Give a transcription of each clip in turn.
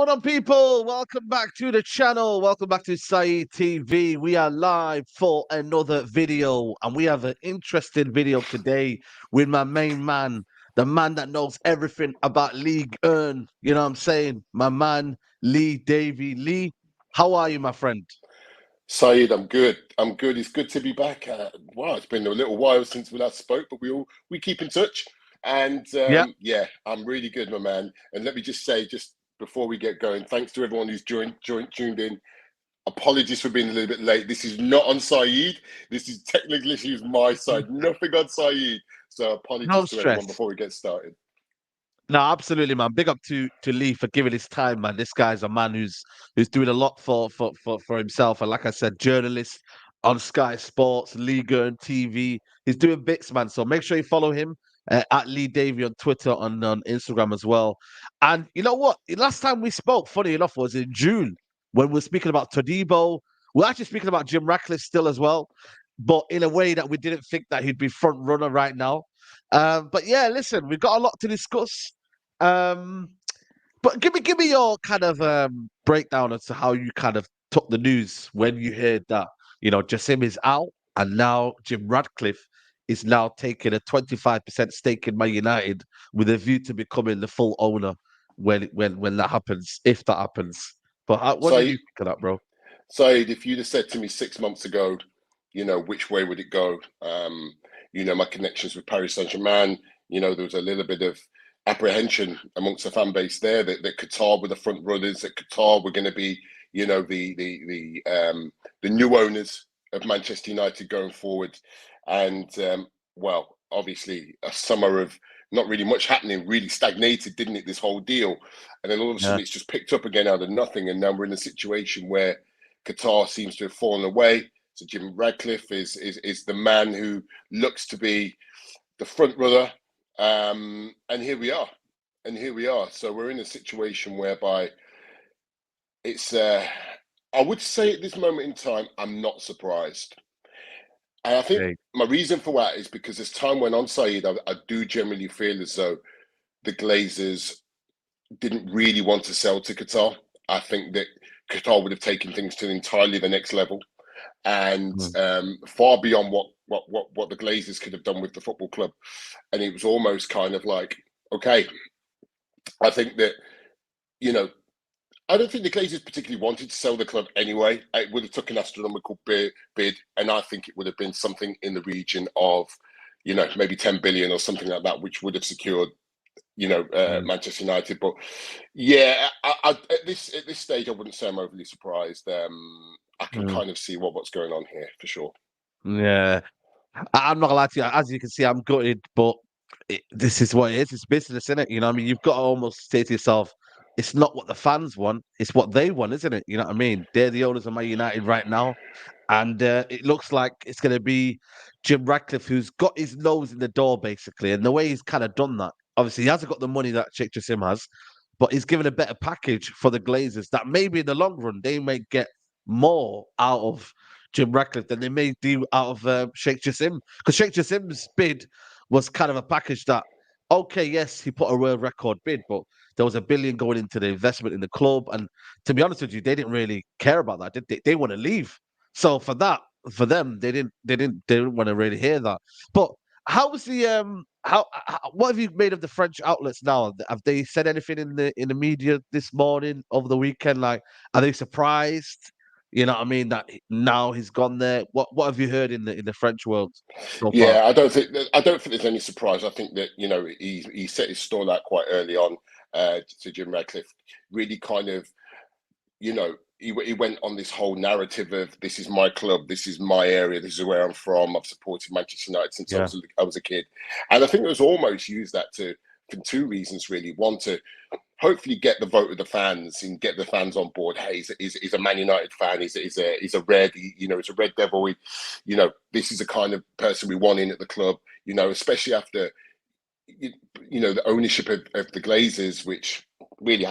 going on, people? Welcome back to the channel. Welcome back to Saeed TV. We are live for another video, and we have an interesting video today with my main man, the man that knows everything about League Earn. You know what I'm saying? My man, Lee Davy. Lee, how are you, my friend? Saeed, I'm good. I'm good. It's good to be back. Wow, it's been a little while since we last spoke, but we keep in touch. And Yeah. yeah, I'm really good, my man. And let me just say, just before we get going, thanks to everyone who's tuned in. Apologies for being a little bit late. This is not on Saeed. This is technically issues my side. Nothing on Saeed. So No apologies to everyone stress. before we get started. No, absolutely, man. Big up to Lee for giving his time, man. This guy's a man who's doing a lot for himself. And like I said, journalist on Sky Sports, Liga and TV. He's doing bits, man. So make sure you follow him at Lee Davy on Twitter, on Instagram as well. And you know what? Last time we spoke, funny enough, was in June when we were speaking about Todibo. We're actually speaking about Jim Ratcliffe still as well, but in a way that we didn't think that he'd be front runner right now. But yeah, listen, we've got a lot to discuss. Um, but give me your kind of breakdown as to how you kind of took the news when you heard that Jassim is out and now Jim Radcliffe is now taking a 25% stake in Man United with a view to becoming the full owner when that happens, if that happens. But what did you Saeed, think of that, bro? Saeed, if you'd have said to me 6 months ago, which way would it go? My connections with Paris Saint-Germain, there was a little bit of apprehension amongst the fan base there that Qatar were the front runners, that Qatar were going to be, the new owners of Manchester United going forward. And well, obviously a summer of not really much happening, really stagnated, didn't it, this whole deal? And then all of a sudden it's just picked up again out of nothing. And now we're in a situation where Qatar seems to have fallen away. So Jim Ratcliffe is the man who looks to be the front runner. And here we are. So we're in a situation whereby it's, I would say at this moment in time, I'm not surprised. And I think Okay. my reason for that is because as time went on, Saeed, I do generally feel as though the Glazers didn't really want to sell to Qatar. I think that Qatar would have taken things to entirely the next level, and Mm. far beyond what the Glazers could have done with the football club. And it was almost kind of like, okay, I think that I don't think the Glazers particularly wanted to sell the club anyway. It would have took an astronomical bid, and I think it would have been something in the region of, maybe 10 billion or something like that, which would have secured Manchester United. But yeah, at this stage, I wouldn't say I'm overly surprised. I can Mm. kind of see what's going on here for sure. Yeah. I'm not gonna lie to you. As you can see, I'm gutted, but this is what it is. It's business, isn't it? You know what I mean? You've got to almost say to yourself, it's not what the fans want, it's what they want, isn't it? You know what I mean? They're the owners of Man United right now. And it looks like it's going to be Jim Ratcliffe who's got his nose in the door, basically. And the way he's kind of done that, obviously, he hasn't got the money that Sheikh Jassim has, but he's given a better package for the Glazers that maybe in the long run, they may get more out of Jim Ratcliffe than they may do out of Sheikh Jassim. Because Sheikh Jassim's bid was kind of a package that, okay, yes, he put a world record bid, but there was 1 billion going into the investment in the club. And to be honest with you, they didn't really care about that, did they? They want to leave. So for that, for them, they didn't want to really hear that. But how was the what have you made of the French outlets now? Have they said anything in the media this morning over the weekend? Like, are they surprised? You know what I mean? That now he's gone there. What have you heard in the French world so far? Yeah, I don't think there's any surprise. I think that he set his stall out quite early on to Jim Ratcliffe. Really kind of he went on this whole narrative of this is my club, this is my area, this is where I'm from. I've supported Manchester United since Yeah, I was a kid, and I think it was almost used that for two reasons really. One, to hopefully get the vote of the fans and get the fans on board. Hey, he's a Man United fan. He's a red. He's a Red Devil. This is the kind of person we want in at the club. Especially after the ownership of the Glazers, which really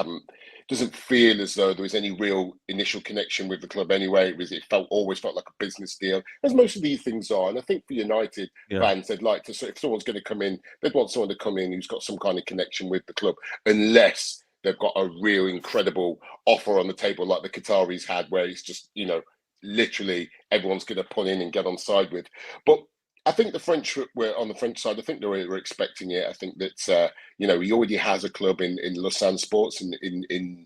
doesn't feel as though there was any real initial connection with the club anyway. It always felt like a business deal, as most of these things are. And I think for United yeah, fans, they'd like to, so if someone's going to come in, they'd want someone to come in who's got some kind of connection with the club, unless they've got a real incredible offer on the table like the Qataris had, where it's just, literally everyone's going to pull in and get on side with. But I think the French were on the French side. I think they were expecting it. I think that he already has a club in Lausanne Sports in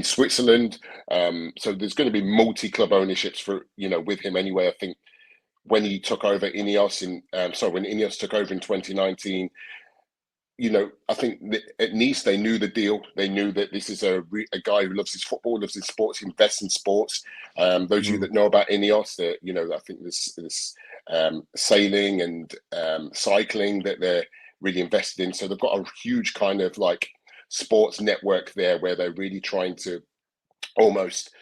Switzerland. So there's going to be multi-club ownerships for with him anyway. I think when he took over Ineos when Ineos took over in 2019. I think that at Nice, they knew the deal. They knew that this is a guy who loves his football, loves his sports, invests in sports. Those of you that know about Ineos, I think there's sailing and cycling that they're really invested in. So they've got a huge kind of like sports network there where they're really trying to almost,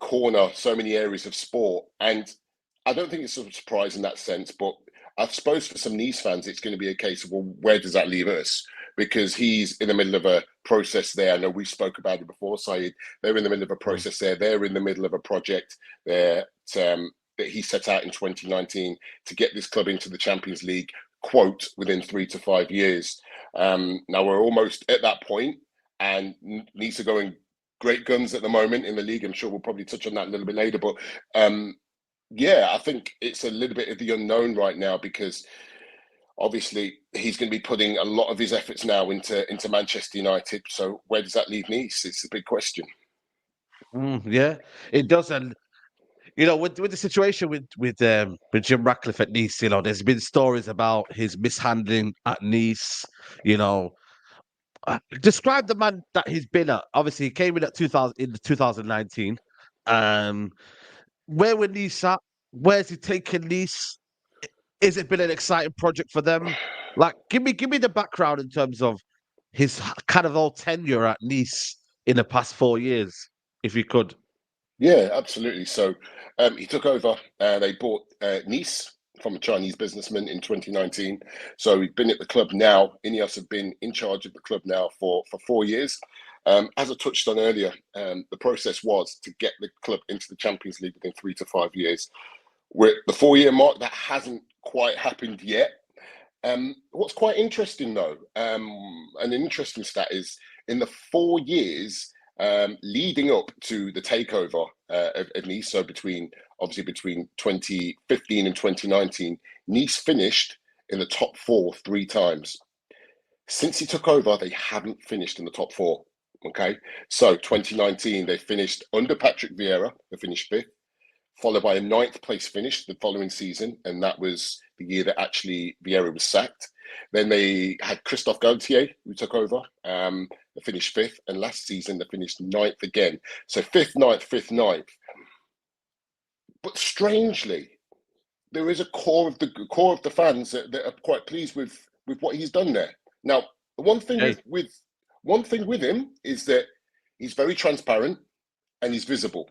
corner so many areas of sport. And I don't think it's a surprise in that sense, but I suppose for some Nice fans, it's going to be a case of, well, where does that leave us? Because he's in the middle of a process there. I know we spoke about it before, Saeed. They're in the middle of a process there. They're in the middle of a project there that he set out in 2019 to get this club into the Champions League, quote, within 3 to 5 years. Now we're almost at that point, and Nice are going great guns at the moment in the league. I'm sure we'll probably touch on that a little bit later, but I think it's a little bit of the unknown right now, because obviously he's going to be putting a lot of his efforts now into Manchester United. So where does that leave Nice? It's a big question. Yeah, it does. And with the situation with Jim Ratcliffe at Nice, there's been stories about his mishandling at Nice. Describe the man that he's been at. Obviously, he came in at 2019. Where were Nice at? Where's he taken Nice? Is it been an exciting project for them? Like, give me the background in terms of his kind of whole tenure at Nice in the past 4 years, if you could. Yeah, absolutely. So he took over. They bought Nice from a Chinese businessman in 2019. So he's been at the club now. Ineos have been in charge of the club now for 4 years. As I touched on earlier, the process was to get the club into the Champions League within 3 to 5 years. We're at the 4-year mark. That hasn't quite happened yet. What's quite interesting, though, an interesting stat is in the 4 years leading up to the takeover of Nice, so between 2015 and 2019, Nice finished in the top 4 3 times. Since he took over, they haven't finished in the top 4. Okay, so 2019 they finished under Patrick Vieira. They finished 5th, followed by a 9th place finish the following season, and that was the year that actually Vieira was sacked. Then they had Christophe Galtier, who took over. They finished 5th, and last season they finished 9th again. So 5th, 9th, 5th, 9th. But strangely, there is a core of the fans that are quite pleased with what he's done there. Now, the one thing with him is that he's very transparent and he's visible.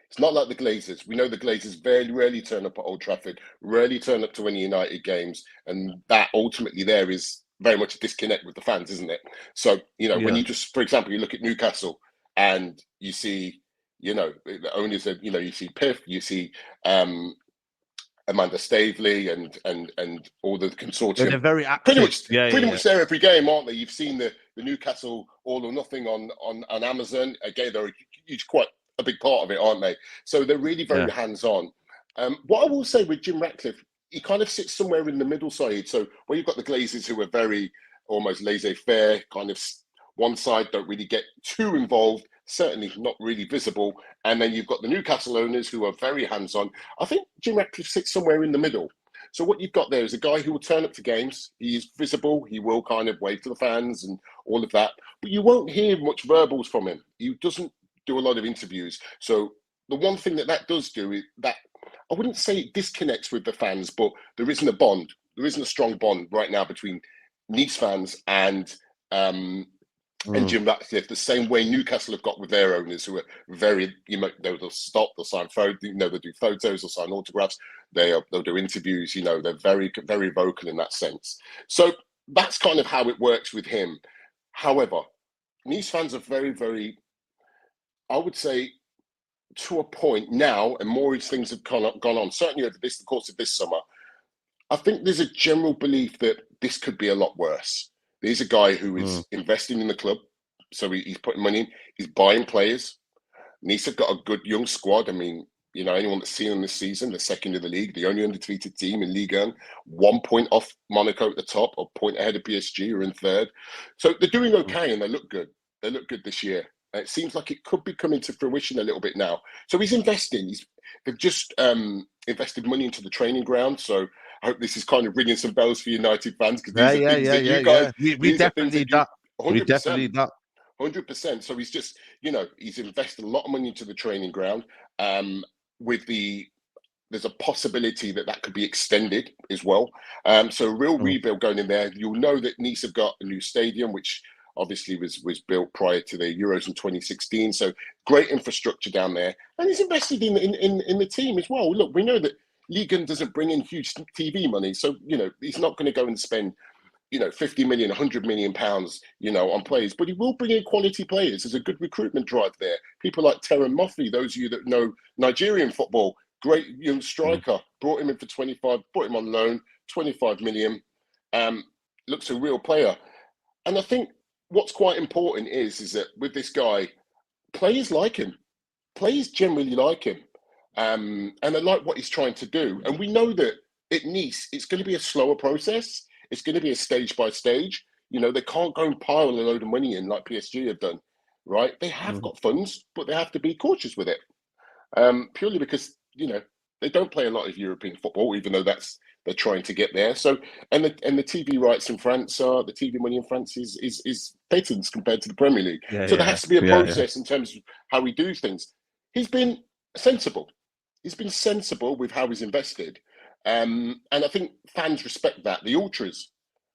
It's not like the Glazers. We know the Glazers very rarely turn up at Old Trafford, rarely turn up to any United games, and that ultimately there is very much a disconnect with the fans, isn't it? So, when you just, for example, you look at Newcastle and you see, the owners of, you see Piff, you see Amanda Stavely and all the consortium. They're very active. Pretty much there every game, aren't they? You've seen the Newcastle All or Nothing on Amazon. Again, they're quite a big part of it, aren't they? So they're really very hands-on. What I will say with Jim Ratcliffe, he kind of sits somewhere in the middle side. So where you've got the Glazers who are very almost laissez-faire, kind of one side don't really get too involved, certainly not really visible. And then you've got the Newcastle owners who are very hands-on. I think Jim Ratcliffe sits somewhere in the middle. So what you've got there is a guy who will turn up to games. He is visible. He will kind of wave to the fans and all of that. But you won't hear much verbals from him. He doesn't do a lot of interviews. So the one thing that does do is that, I wouldn't say it disconnects with the fans, but there isn't a bond. There isn't a strong bond right now between Nice fans and Jim Ratcliffe, the same way Newcastle have got with their owners, who are very, they'll stop, they'll sign photos, they'll do photos, they'll sign autographs, they'll do interviews, they're very, very vocal in that sense. So that's kind of how it works with him. However, Nice fans are very, very, I would say, to a point now, and more things have gone on, certainly over the course of this summer, I think there's a general belief that this could be a lot worse. There's a guy who is investing in the club. So he's putting money in. He's buying players. Nice have got a good young squad. I mean, you know, anyone that's seen them this season, the second of the league, the only undefeated team in Ligue 1, 1 point off Monaco at the top, a point ahead of PSG, who are in third. So they're doing okay and they look good. They look good this year. And it seems like it could be coming to fruition a little bit now. So he's investing. They've just invested money into the training ground. So I hope this is kind of ringing some bells for United fans, because these are things that you guys, we definitely need that. 100%. We definitely need that. 100%. So he's just, you know, he's invested a lot of money into the training ground. There's a possibility that could be extended as well. So a real rebuild going in there. You'll know that Nice have got a new stadium, which obviously was built prior to the Euros in 2016. So great infrastructure down there, and he's invested in the team as well. Look, we know that Ligue doesn't bring in huge TV money, so you know he's not going to go and spend 50 million, 100 million pounds, on players, but he will bring in quality players. There's a good recruitment drive there. People like Terran Moffi, those of you that know Nigerian football, great young striker, brought him in for 25, brought him on loan, 25 million. Looks a real player. And I think what's quite important is that with this guy, players like him. Players generally like him. And they like what he's trying to do. And we know that at Nice, it's going to be a slower process. It's going to be a stage by stage. They can't go and pile a load of money in like PSG have done, right? They have got funds, but they have to be cautious with it. Purely because, they don't play a lot of European football, even though they're trying to get there. So, and the TV rights in France the TV money in France is pittance compared to the Premier League. So there has to be a process in terms of how we do things. He's been sensible. He's been sensible with how he's invested. And I think fans respect that. The ultras,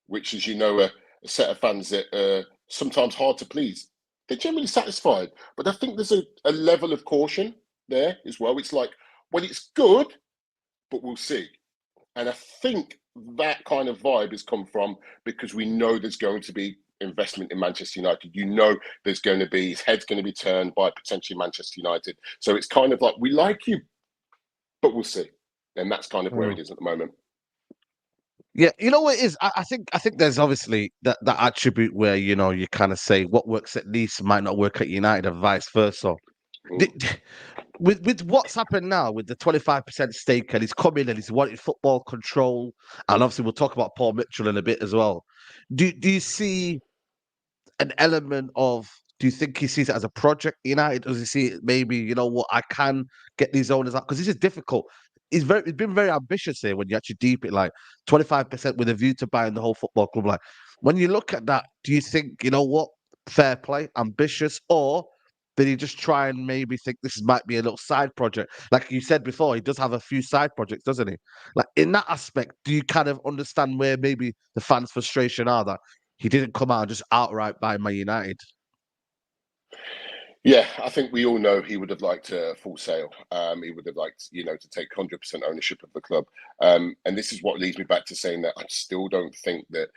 which, as you know, are a set of fans that are sometimes hard to please, they're generally satisfied. But I think there's a level of caution there as well. It's like, well, it's good, but we'll see. And I think that kind of vibe has come from because we know there's going to be investment in Manchester United. There's going to be, his head's going to be turned by potentially Manchester United. So it's kind of like, we like you, but we'll see. And that's kind of where it is at the moment. Yeah, you know what it is? I think there's obviously that attribute where, you kind of say what works at Nice might not work at United and vice versa. With what's happened now with the 25% stake, and he's come in and he's wanted football control, and obviously we'll talk about Paul Mitchell in a bit as well. Do you see an element of, do you think he sees it as a project United? Does he see it maybe, I can get these owners out? Because this is difficult. He's been very ambitious here when you actually deep it, like 25% with a view to buying the whole football club. Like, when you look at that, do you think, fair play, ambitious, or did he just try and maybe think this might be a little side project? Like you said before, he does have a few side projects, doesn't he? Like, in that aspect, do you kind of understand where maybe the fans' frustration are that he didn't come out and just outright buy Man United? Yeah, I think we all know he would have liked a full sale. He would have liked, to take 100% ownership of the club. And this is what leads me back to saying that I still don't think that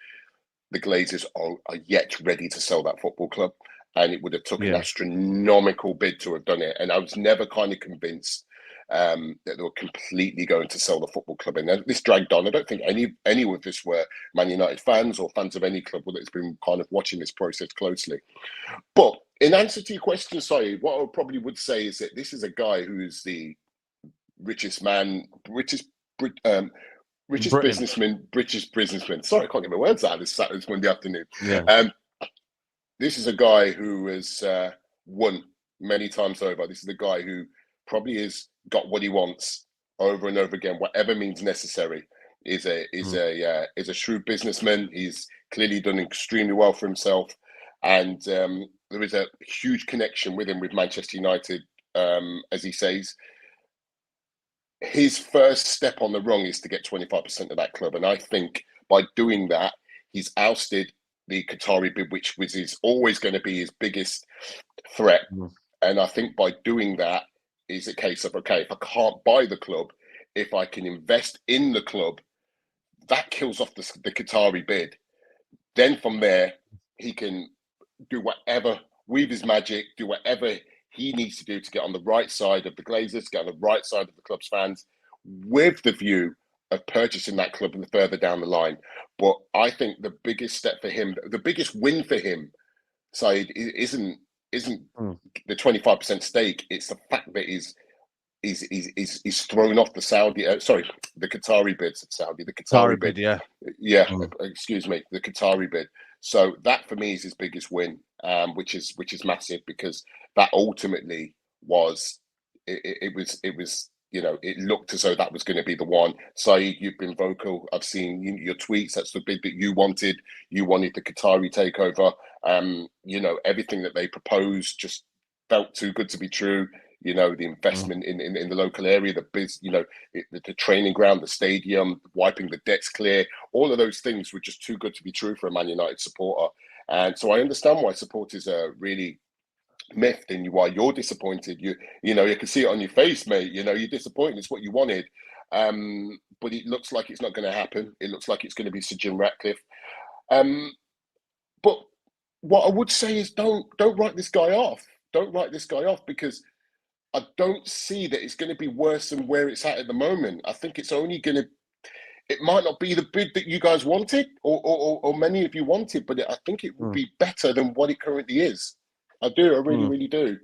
the Glazers are yet ready to sell that football club. And it would have took an astronomical bid to have done it. And I was never kind of convinced that they were completely going to sell the football club. And this dragged on. I don't think any of this were Man United fans or fans of any club that's been kind of watching this process closely. But in answer to your question, Saeed, what I probably would say is that this is a guy who is the richest businessman. Sorry, I can't get my words out this Monday afternoon. Yeah. This is a guy who has won many times over. This is a guy who probably has got what he wants over and over again, whatever means necessary. Is a shrewd businessman. He's clearly done extremely well for himself, and there is a huge connection with him with Manchester United, as he says. His first step on the rung is to get 25% of that club, and I think by doing that, he's ousted the Qatari bid, which is always going to be his biggest threat. And I think by doing that is a case of, okay, if I can't buy the club, if I can invest in the club, that kills off the Qatari bid. Then from there, he can do whatever, weave his magic, do whatever he needs to do to get on the right side of the Glazers, get on the right side of the club's fans, with the view of purchasing that club further down the line. But I think the biggest step for him, the biggest win for him, side isn't Mm. the 25% stake. It's the fact that he's thrown off the Saudi, the Qatari bids of Saudi, the Sorry, Qatari bid, bid. yeah. Yeah, Mm. excuse me, the Qatari bid. So that for me is his biggest win, which is massive, because that ultimately was it was it looked as though that was going to be the one. Saeed, you've been vocal. I've seen your tweets. That's the bid that you wanted. You wanted the Qatari takeover. Everything that they proposed just felt too good to be true. The Mm. investment in the local area, the training ground, the stadium, wiping the debts clear, all of those things were just too good to be true for a Man United supporter. And so I understand why supporters are really miffed, and why you're disappointed. You can see it on your face, mate. You're disappointed. It's what you wanted. But it looks like it's not going to happen. It looks like it's going to be Sir Jim Ratcliffe. But what I would say is don't write this guy off. Don't write this guy off, because I don't see that it's going to be worse than where it's at the moment. I think it's only going to. It might not be the bid that you guys wanted, or many of you wanted, but I think it will Mm. be better than what it currently is. I do. I really, Mm. really do.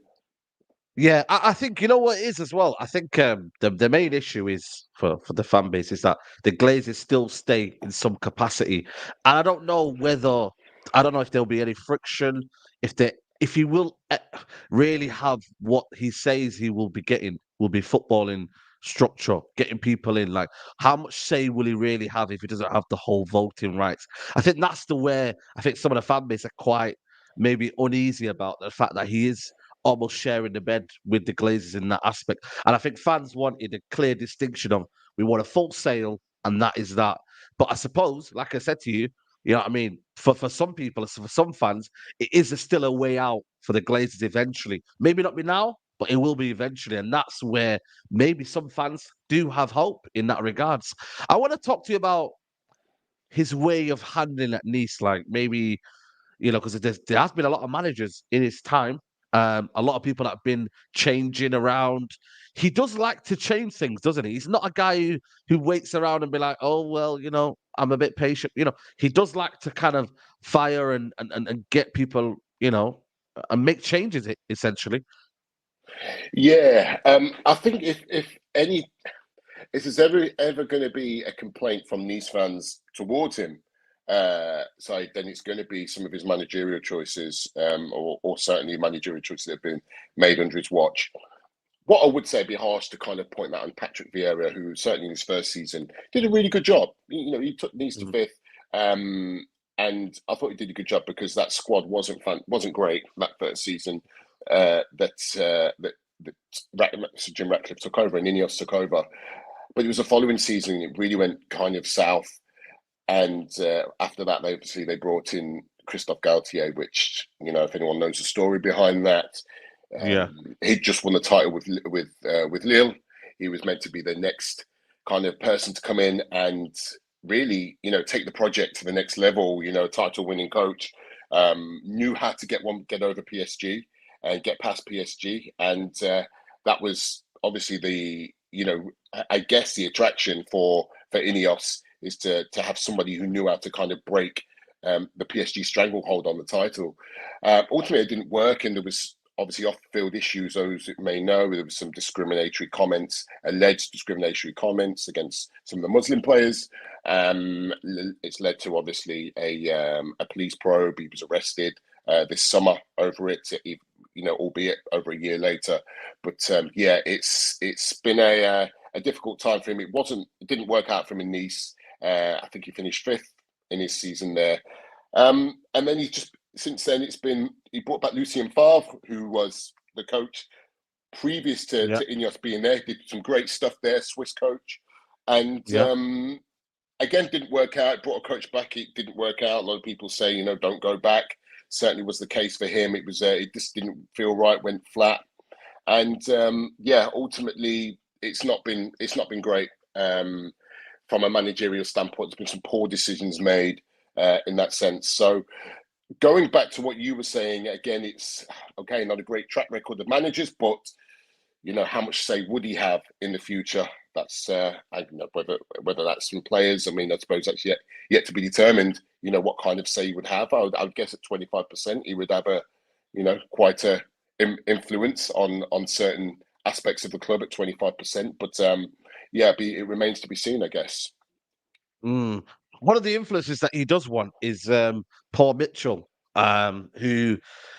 Yeah, I think you know what it is as well. I think the main issue is for the fan base is that the Glazers still stay in some capacity, and I don't know whether I don't know if there'll be any friction, if he will really have what he says he will be getting, will be footballing structure, getting people in. Like, how much say will he really have if he doesn't have the whole voting rights? I think that's the where I think some of the fan base are quite maybe uneasy about the fact that he is almost sharing the bed with the Glazers in that aspect. And I think fans wanted a clear distinction of we want a full sale, and that is that. But I suppose, like I said to you, you know what I mean? For some people, for some fans, it is still a way out for the Glazers eventually. Maybe not be now, but it will be eventually. And that's where maybe some fans do have hope in that regards. I want to talk to you about his way of handling at Nice, like maybe because there has been a lot of managers in his time, a lot of people that have been changing around. He does like to change things, doesn't he? He's not a guy who waits around and be like, oh, well, I'm a bit patient. He does like to kind of fire and get people, and make changes, essentially. Yeah, I think if any, if there's ever going to be a complaint from Nice fans towards him, then it's going to be some of his managerial choices, or certainly managerial choices that have been made under his watch. What I would say would be harsh to kind of point that on Patrick Vieira, who certainly in his first season did a really good job. He took Nice to Mm. fifth, and I thought he did a good job because that squad wasn't great that first season. That Jim Ratcliffe took over and Ineos took over, but it was the following season it really went kind of south. And after that, they brought in Christophe Galtier, which if anyone knows the story behind that, Yeah. he just won the title with Lille. He was meant to be the next kind of person to come in and really take the project to the next level. Title winning coach, knew how to get over PSG and get past PSG, and that was obviously I guess the attraction for Ineos is to have somebody who knew how to kind of break the PSG stranglehold on the title. Ultimately, it didn't work, and there was obviously off-field issues. Those that may know, there was some discriminatory comments, alleged discriminatory comments against some of the Muslim players. It's led to obviously a police probe. He was arrested this summer over it, albeit over a year later. But it's been a difficult time for him. It didn't work out for him in Nice. I think he finished fifth in his season there. And then since then he brought back Lucien Favre, who was the coach previous to Yeah. Ineos being there. Did some great stuff there, Swiss coach. And Yeah. again, didn't work out. Brought a coach back, it didn't work out. A lot of people say, don't go back. Certainly was the case for him. It just didn't feel right, went flat. And ultimately it's not been great. From a managerial standpoint, there's been some poor decisions made in that sense. So going back to what you were saying, again, it's okay, not a great track record of managers, but how much say would he have in the future? That's I don't know whether that's from players. I mean, I suppose that's yet to be determined. What kind of say he would have. I would guess at 25%, he would have quite a influence on certain aspects of the club at 25%. But it remains to be seen, I guess. Mm. One of the influences that he does want is Paul Mitchell, who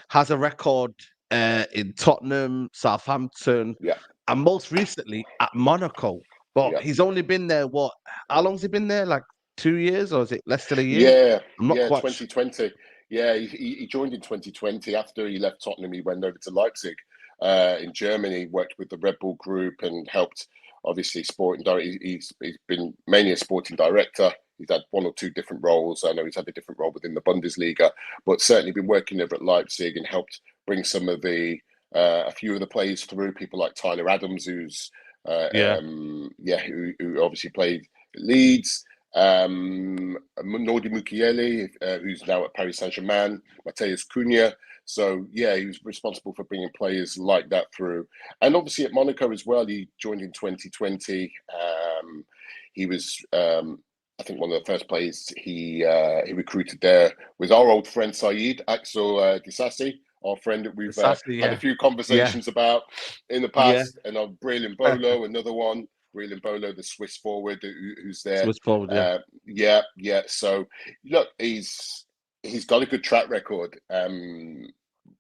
has a record in Tottenham, Southampton, Yeah, and most recently at Monaco. But yeah. he's only been there, what? How long's he been there? Like 2 years, or is it less than a year? Yeah, I'm not yeah, quite sure. 2020. Yeah, he joined in 2020. After he left Tottenham, he went over to Leipzig in Germany, worked with the Red Bull Group and helped, obviously, sporting director. He's been mainly a sporting director. He's had one or two different roles. I know he's had a different role within the Bundesliga, but certainly been working over at Leipzig and helped bring some of a few of the players through. People like Tyler Adams, who's Yeah, who obviously played at Leeds. Nordi Mukiele, who's now at Paris Saint-Germain, Mateus Cunha. So, yeah, he was responsible for bringing players like that through. And obviously at Monaco as well, he joined in 2020. He was, I think, one of the first players he recruited there was our old friend Saeed Axel Disasi, our friend that we've precisely. had a Yeah, few yeah, conversations about in the yeah. past. And Braylon Bolo, another one. Braylon Bolo, the Swiss forward who's there. Swiss forward. Yeah, Yeah. So look, he's got a good track record.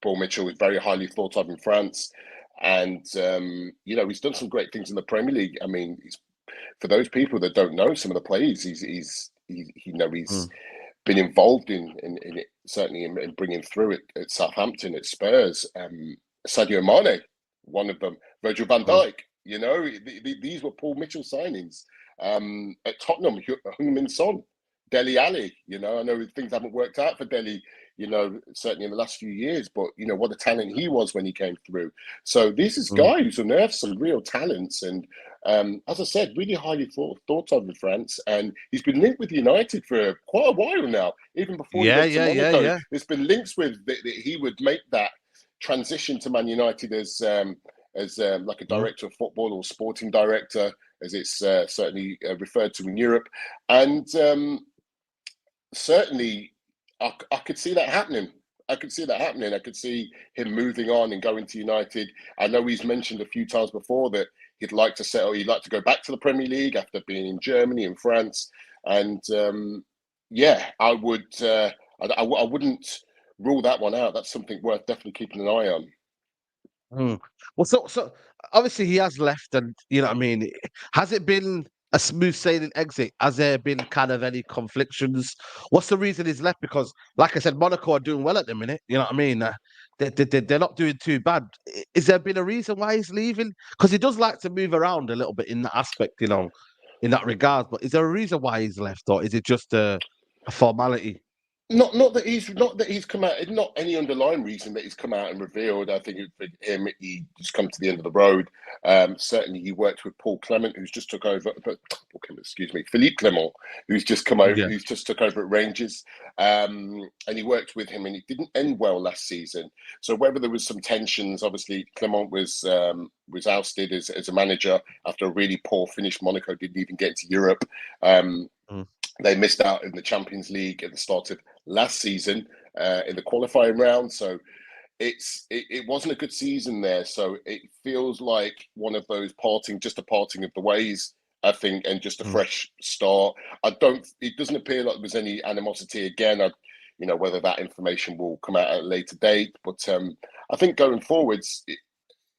Paul Mitchell is very highly thought of in France, and he's done some great things in the Premier League. I mean, for those people that don't know some of the plays, he's mm. been involved in it, certainly in bringing through it at Southampton, at Spurs. Sadio Mane, one of them. Virgil van Mm. Dijk. These were Paul Mitchell signings. At Tottenham, Heung-min Son, Dele Alli. I know things haven't worked out for Dele, certainly in the last few years, but what a talent he was when he came through. So this is a Mm. guy who's unearthed some real talents, and as I said, really highly thought of in France, and he's been linked with United for quite a while now. Even before he Yeah, went to yeah, yeah, Monaco, yeah. there's been links with that he would make that transition to Man United as like a Mm. director of football or sporting director, as it's certainly referred to in Europe, and certainly I could see that happening. I could see him moving on and going to United. I know he's mentioned a few times before that he'd like to go back to the Premier League after being in Germany and France. And I would. I wouldn't rule that one out. That's something worth definitely keeping an eye on. Mm. Well, so obviously he has left, and you know what I mean. Has it been a smooth sailing exit? Has there been kind of any conflictions? What's the reason he's left? Because, like I said, Monaco are doing well at the minute. You know what I mean. They're not doing too bad. Is there been a reason why he's leaving? Because he does like to move around a little bit in that aspect, in that regard. But is there a reason why he's left, or is it just a formality? Not that he's come out. Not any underlying reason that he's come out and revealed. I think for him, he just come to the end of the road. Certainly, he worked with Paul Clement, who's just took over. Paul Clement, excuse me, Philippe Clement, who's just come over, Yeah. who's just took over at Rangers, and he worked with him, and it didn't end well last season. So whether there was some tensions, obviously Clement was ousted as a manager after a really poor finish. Monaco didn't even get into Europe. Mm. They missed out in the Champions League at the start of last season in the qualifying round. So it wasn't a good season there. So it feels like one of those just a parting of the ways, I think, and just a Mm. fresh start. It doesn't appear like there's any animosity again. Whether that information will come out at a later date. But I think going forwards,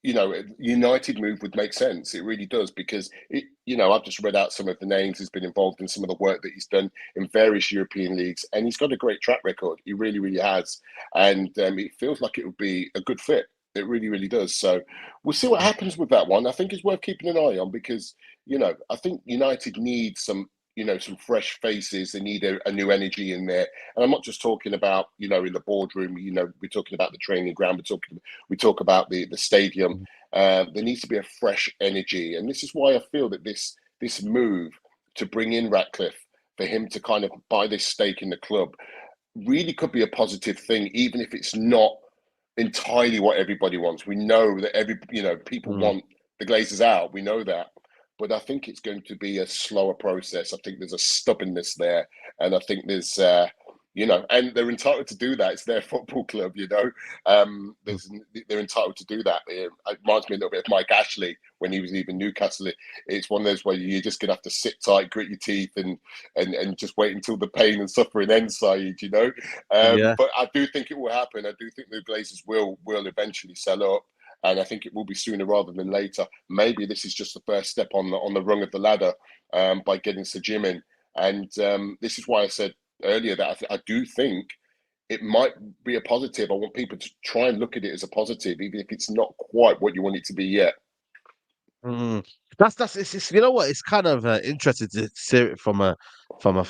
United move would make sense. It really does, because I've just read out some of the names he's been involved in, some of the work that he's done in various European leagues, and he's got a great track record. He really, really has, and it feels like it would be a good fit. It really, really does. So we'll see what happens with that one. I think it's worth keeping an eye on, because I think United need some fresh faces. They need a new energy in there. And I'm not just talking about, in the boardroom, we're talking about the training ground. We talk about the stadium. There needs to be a fresh energy. And this is why I feel that this move to bring in Ratcliffe, for him to kind of buy this stake in the club, really could be a positive thing, even if it's not entirely what everybody wants. We know that people Mm. want the Glazers out. We know that. But I think it's going to be a slower process. I think there's a stubbornness there. And I think there's, and they're entitled to do that. It's their football club, they're entitled to do that. It reminds me a little bit of Mike Ashley when he was leaving Newcastle. It's one of those where you're just going to have to sit tight, grit your teeth, and just wait until the pain and suffering ends, Saeed. Yeah. But I do think it will happen. I do think the Glazers will eventually sell up. And I think it will be sooner rather than later. Maybe this is just the first step on the rung of the ladder by getting Sir Jim in. And this is why I said earlier that I do think it might be a positive. I want people to try and look at it as a positive, even if it's not quite what you want it to be yet. Mm. It's you know what, it's kind of interesting to see it from a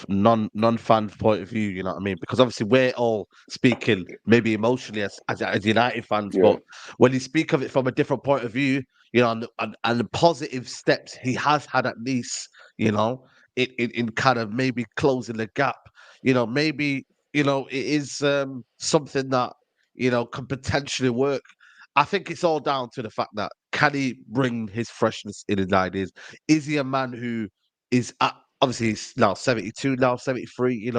non-fan point of view, you know what I mean? Because obviously we're all speaking maybe emotionally as United fans, Yeah. but when you speak of it from a different point of view, and the positive steps he has had at Nice, in kind of maybe closing the gap, maybe it is something that can potentially work. I think it's all down to the fact that can he bring his freshness in his ideas? Is he a man who is obviously he's now 72, now 73,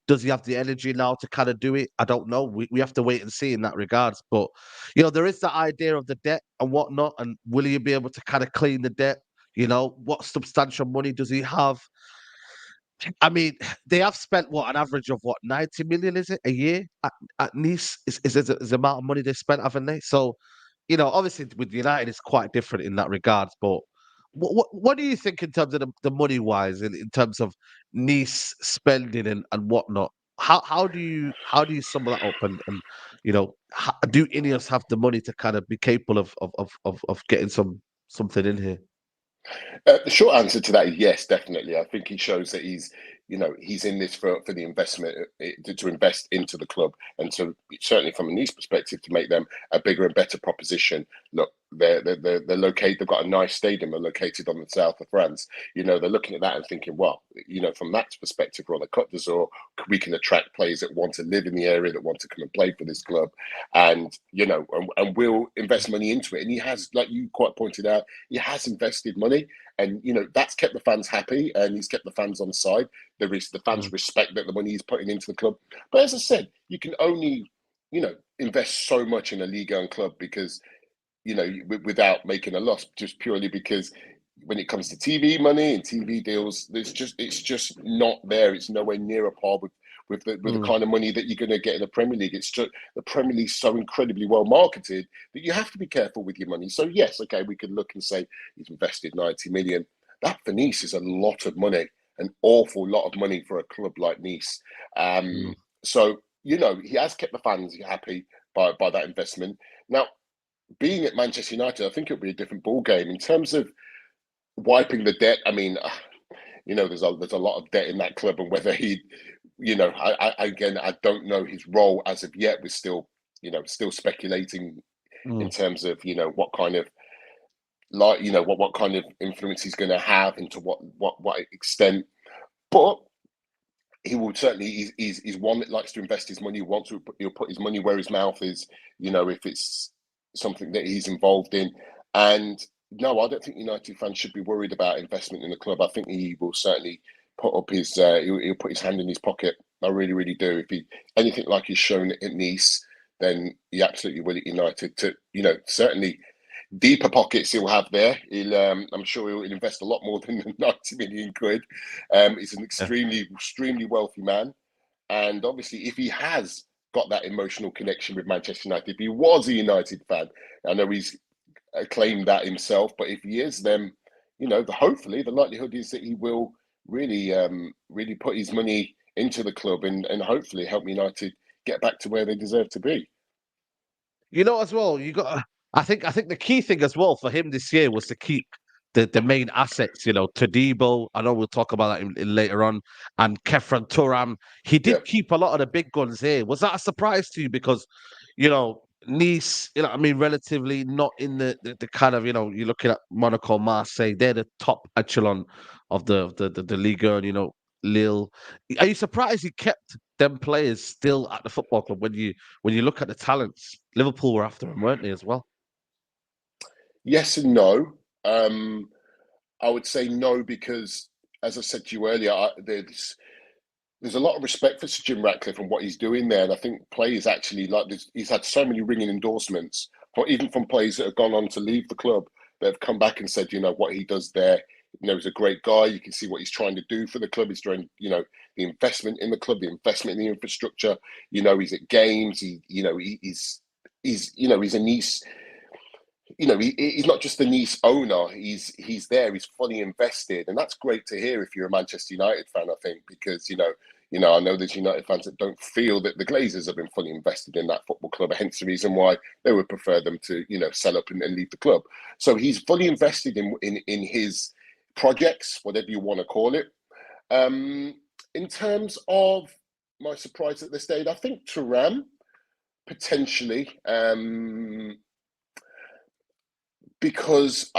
does he have the energy now to kind of do it? I don't know. We have to wait and see in that regards. But there is that idea of the debt and whatnot, and will he be able to kind of clean the debt? What substantial money does he have? I mean, they have spent an average of 90 million, is it, a year at Nice? Is the amount of money they spent, haven't they? So, obviously with United, it's quite different in that regards. But what do you think in terms of the money wise, in terms of Nice spending and whatnot? How do you sum that up and do Ineos have the money to kind of be capable of getting something in here? The short answer to that is yes, definitely. I think he shows that he's in this for the investment, to invest into the club, and so certainly from a Nice perspective to make them a bigger and better proposition. Look, they're located. They've got a nice stadium. They're located on the south of France. They're looking at that and thinking, well, from that perspective, we're on the Côte d'Azur. We can attract players that want to live in the area, that want to come and play for this club, and we'll invest money into it. And he has, like you quite pointed out, he has invested money. And that's kept the fans happy, and he's kept the fans on side. The fans respect that the money he's putting into the club. But as I said, you can only invest so much in a Ligue 1 club because without making a loss, just purely because when it comes to TV money and TV deals, it's just not there. It's nowhere near a par with the kind of money that you're going to get in the Premier League. It's just the Premier League's so incredibly well marketed that you have to be careful with your money. So yes, okay, we could look and say he's invested 90 million. That for Nice is a lot of money, an awful lot of money for a club like Nice. So he has kept the fans happy by that investment. Now, being at Manchester United, I think it'll be a different ball game in terms of wiping the debt. I mean, there's a lot of debt in that club, and whether he, I don't know his role as of yet. We're still speculating in terms of what kind of what kind of influence he's going to have, and to what extent. But he will certainly. He's one that likes to invest his money. He'll put his money where his mouth is. If it's something that he's involved in, and no, I don't think United fans should be worried about investment in the club. I think he will certainly put up his he'll put his hand in his pocket. I really, really do. If he anything like he's shown at Nice, then he absolutely will at United. To certainly deeper pockets he'll have there. I'm sure he'll invest a lot more than the 90 million quid. He's an extremely wealthy man, and obviously if he has got that emotional connection with Manchester United, if he was a United fan, I know he's claimed that himself, but if he is, then hopefully the likelihood is that he will really put his money into the club and hopefully help United get back to where they deserve to be. As well, you got. I think the key thing as well for him this year was to keep the main assets. Todibo. I know we'll talk about that in later on, and Kefren Turam. He did keep a lot of the big guns here. Was that a surprise to you? Because Nice, I mean, relatively not in the kind of you're looking at Monaco, Marseille. They're the top echelon of the Ligue 1. Lille. Are you surprised he kept them players still at the football club when you look at the talents? Liverpool were after him, weren't they, as well? Yes and no. I would say no, because as I said to you earlier, there's a lot of respect for Sir Jim Ratcliffe and what he's doing there, and I think players actually like this. He's had so many ringing endorsements, even from players that have gone on to leave the club, that have come back and said, what he does there. He's a great guy. You can see what he's trying to do for the club. He's trying, the investment in the club, the investment in the infrastructure. He's at games. He's a Nice. He's not just the Nice owner. He's there. He's fully invested, and that's great to hear if you're a Manchester United fan. I think because I know there's United fans that don't feel that the Glazers have been fully invested in that football club. Hence the reason why they would prefer them to sell up and leave the club. So he's fully invested in his projects, whatever you want to call it. In terms of my surprise at this stage, I think Thuram potentially. Because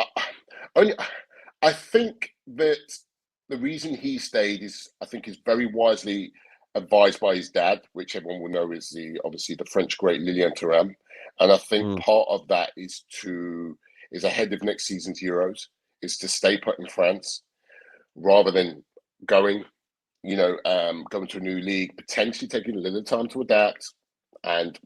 I think that the reason he stayed is very wisely advised by his dad, which everyone will know is obviously the French great Lilian Thuram, and I think part of that is ahead of next season's Euros, is to stay put in France rather than going to a new league, potentially taking a little time to adapt, and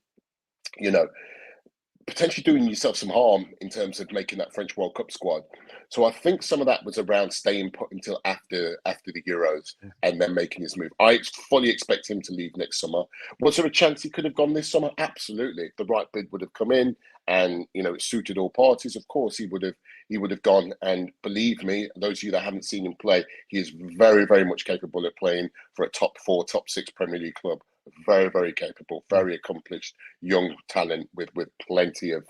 potentially doing yourself some harm in terms of making that French World Cup squad. So I think some of that was around staying put until after the Euros and then making his move. I fully expect him to leave next summer. Was there a chance he could have gone this summer? Absolutely. The right bid would have come in and, it suited all parties. Of course, he would have gone. And believe me, those of you that haven't seen him play, he is very, very much capable of playing for a top 4, top 6 Premier League club. Very, very capable, very accomplished young talent with plenty of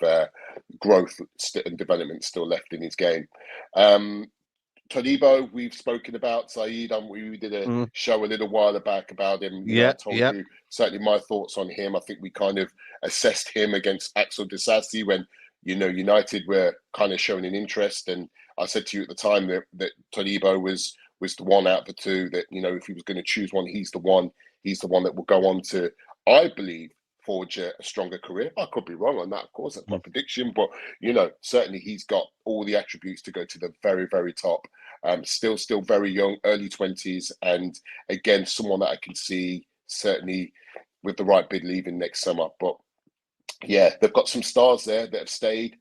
growth and development still left in his game. Todibo, we've spoken about. Saeed, we did a show a little while back about him. I told you certainly my thoughts on him. I think we kind of assessed him against Axel Disasi when United were kind of showing an interest, and I said to you at the time that Todibo was the one out of the two that if he was going to choose one, he's the one. He's the one that will go on to, I believe, forge a stronger career. I could be wrong on that, of course. That's my prediction. But, certainly he's got all the attributes to go to the very, very top. Still very young, early 20s. And, again, someone that I can see certainly with the right bid leaving next summer. But, yeah, they've got some stars there that have stayed.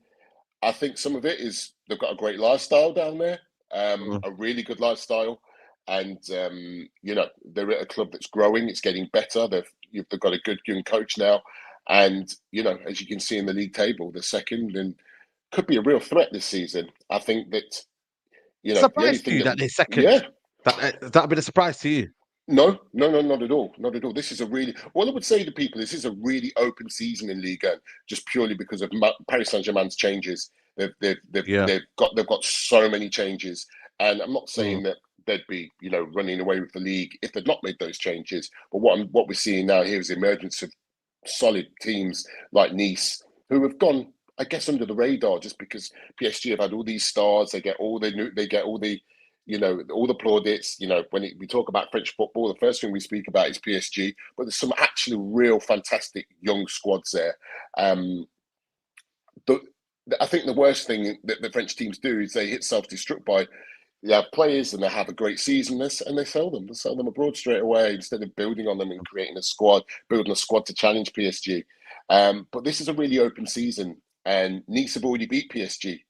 I think some of it is they've got a great lifestyle down there, a really good lifestyle. And, they're at a club that's growing. It's getting better. They've got a good young coach now. And, as you can see in the league table, they're second and could be a real threat this season. I think that, surprise to you that they're second? Yeah. That'd be a surprise to you. No, not at all. Not at all. This is what I would say to people, this is a really open season in Ligue 1, just purely because of Paris Saint-Germain's changes. They've got so many changes. And I'm not saying that they'd be, running away with the league if they'd not made those changes. But what we're seeing now here is the emergence of solid teams like Nice, who have gone, I guess, under the radar just because PSG have had all these stars. They get all the all the plaudits. When we talk about French football, the first thing we speak about is PSG. But there's some actually real fantastic young squads there. I think the worst thing that the French teams do is they hit self-destruct by. They have players and they have a great season and they sell them. They sell them abroad straight away instead of building on them and creating building a squad to challenge PSG. But this is a really open season, and Nice have already beat PSG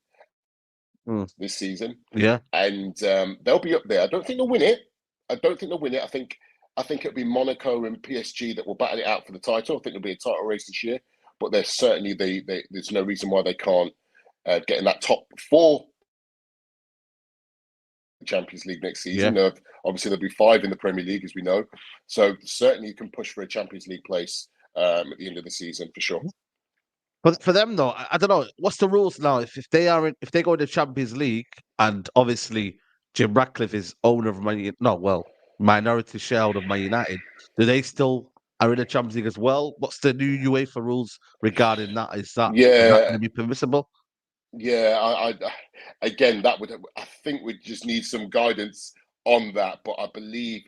this season. Yeah, and they'll be up there. I don't think they'll win it. I think it'll be Monaco and PSG that will battle it out for the title. I think it'll be a title race this year. But there's certainly there's no reason why they can't get in that top 4. Champions League next season. Obviously, there'll be 5 in the Premier League, as we know. So certainly, you can push for a Champions League place at the end of the season for sure. But for them, though, I don't know what's the rules now. If they go to the Champions League, and obviously Jim Ratcliffe is owner of minority shareholder of Man United, do they still are in the Champions League as well? What's the new UEFA rules regarding that? Is that going to be permissible? Yeah, I again, I think we just need some guidance on that. But I believe,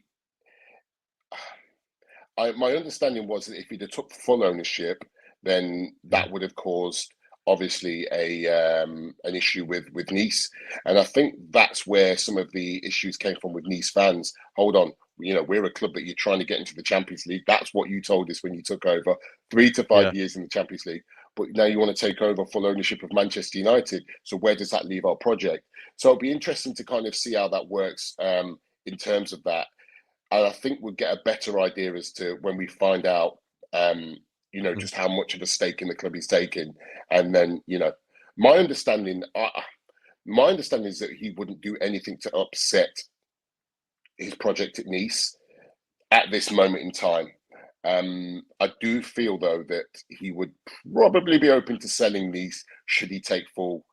my understanding was that if he'd have took full ownership, then that would have caused, obviously an issue with Nice, and I think that's where some of the issues came from with Nice fans. Hold on, we're a club that you're trying to get into the Champions League. That's what you told us when you took over, 3 to 5 years in the Champions League. But now you want to take over full ownership of Manchester United. So where does that leave our project? So it'll be interesting to kind of see how that works in terms of that. And I think we'll get a better idea as to when we find out, just how much of a stake in the club he's taking. And then, my understanding is that he wouldn't do anything to upset his project at Nice at this moment in time. I do feel, though, that he would probably be open to selling Nice should he take full